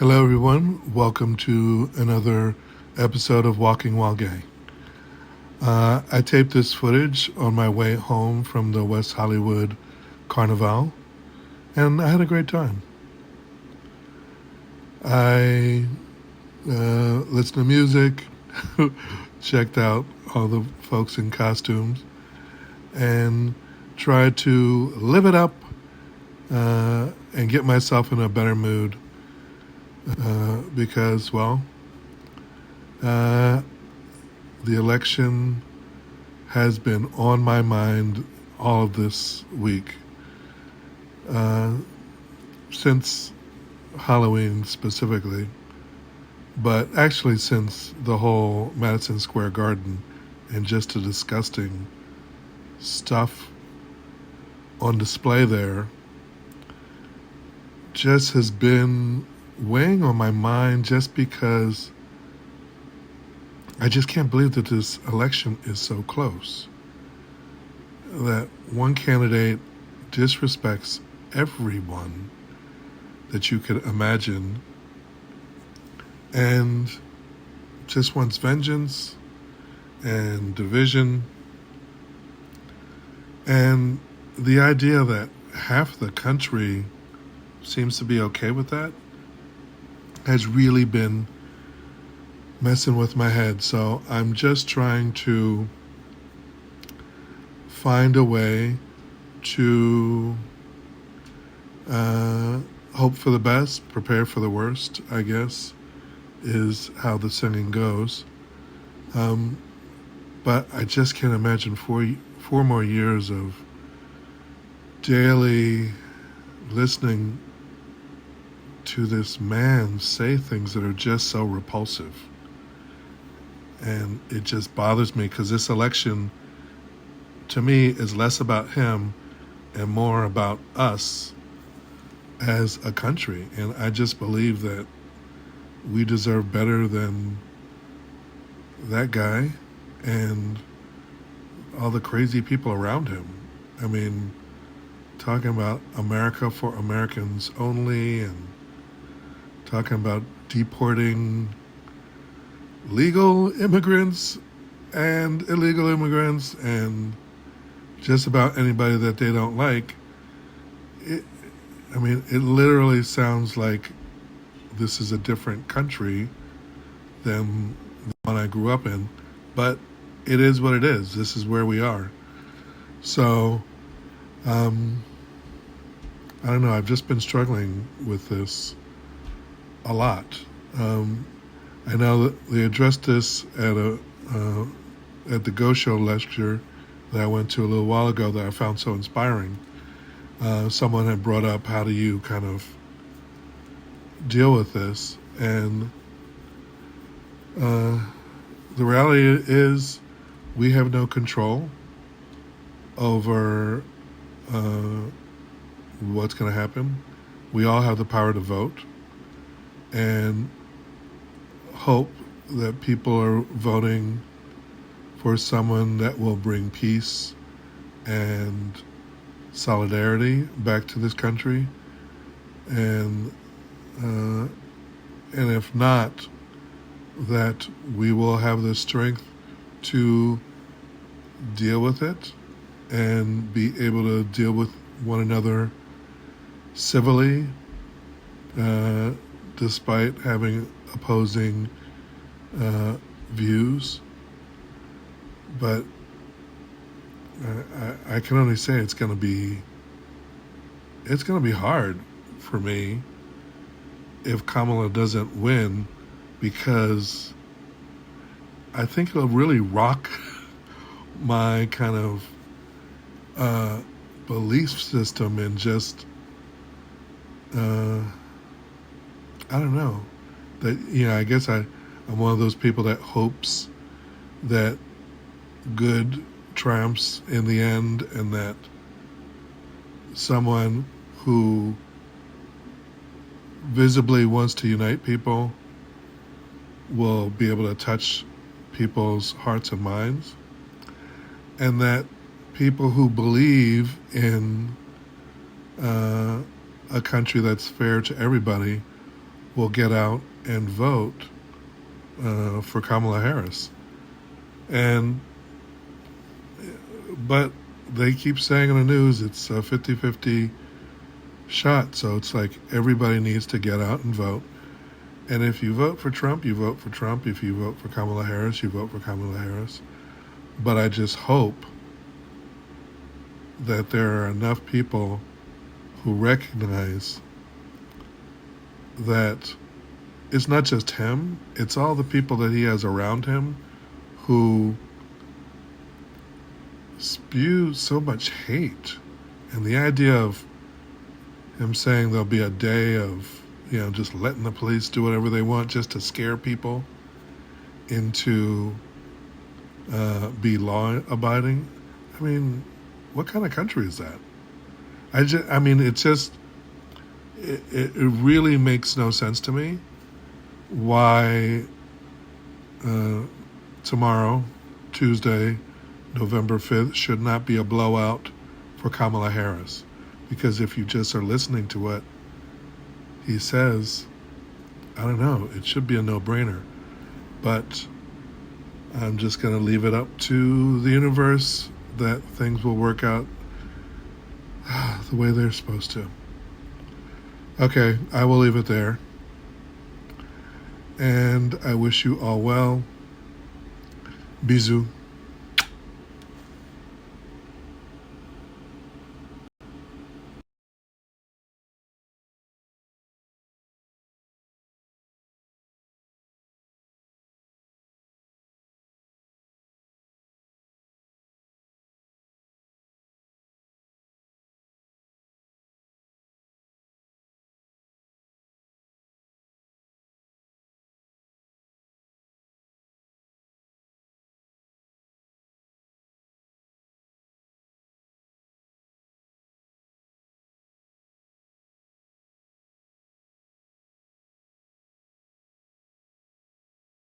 Hello, everyone. Welcome to another episode of Walking While Gay. I taped this footage on my way home from the West Hollywood Carnaval, and I had a great time. I listened to music, checked out all the folks in costumes, and tried to live it up and get myself in a better mood because, well, the election has been on my mind all of this week. Since Halloween specifically, but actually since the whole Madison Square Garden and just the disgusting stuff on display there just has been weighing on my mind, just because I just can't believe that this election is so close. That one candidate disrespects everyone that you could imagine and just wants vengeance and division. And the idea that half the country seems to be okay with that has really been messing with my head. So I'm just trying to find a way to hope for the best, prepare for the worst, I guess, is how the singing goes. But I just can't imagine four more years of daily listening to this man say things that are just so repulsive. And it just bothers me because this election, to me, is less about him and more about us as a country. And I just believe that we deserve better than that guy and all the crazy people around him. I mean, talking about America for Americans only, and talking about deporting legal immigrants and illegal immigrants and just about anybody that they don't like. It literally sounds like this is a different country than the one I grew up in, but it is what it is. This is where we are. So, I don't know. I've just been struggling with this a lot. I know that they addressed this at the Go Show lecture that I went to a little while ago that I found so inspiring. Someone had brought up, how do you kind of deal with this? And the reality is we have no control over what's going to happen. We all have the power to vote and hope that people are voting for someone that will bring peace and solidarity back to this country. And if not, that we will have the strength to deal with it and be able to deal with one another civilly, despite having opposing views. But I can only say it's going to be hard for me if Kamala doesn't win, because I think it'll really rock my kind of belief system and just I don't know, that, I guess I'm one of those people that hopes that good triumphs in the end, and that someone who visibly wants to unite people will be able to touch people's hearts and minds, and that people who believe in a country that's fair to everybody will get out and vote for Kamala Harris. And but they keep saying in the news it's a 50-50 shot. So it's like everybody needs to get out and vote. And if you vote for Trump, you vote for Trump. If you vote for Kamala Harris, you vote for Kamala Harris. But I just hope that there are enough people who recognize that it's not just him, it's all the people that he has around him who spew so much hate. And the idea of him saying there'll be a day of, just letting the police do whatever they want just to scare people into be law-abiding. I mean, what kind of country is that? It really makes no sense to me why tomorrow, Tuesday, November 5th, should not be a blowout for Kamala Harris. Because if you just are listening to what he says, I don't know, it should be a no-brainer. But I'm just going to leave it up to the universe that things will work out the way they're supposed to. Okay, I will leave it there. And I wish you all well. Bisous.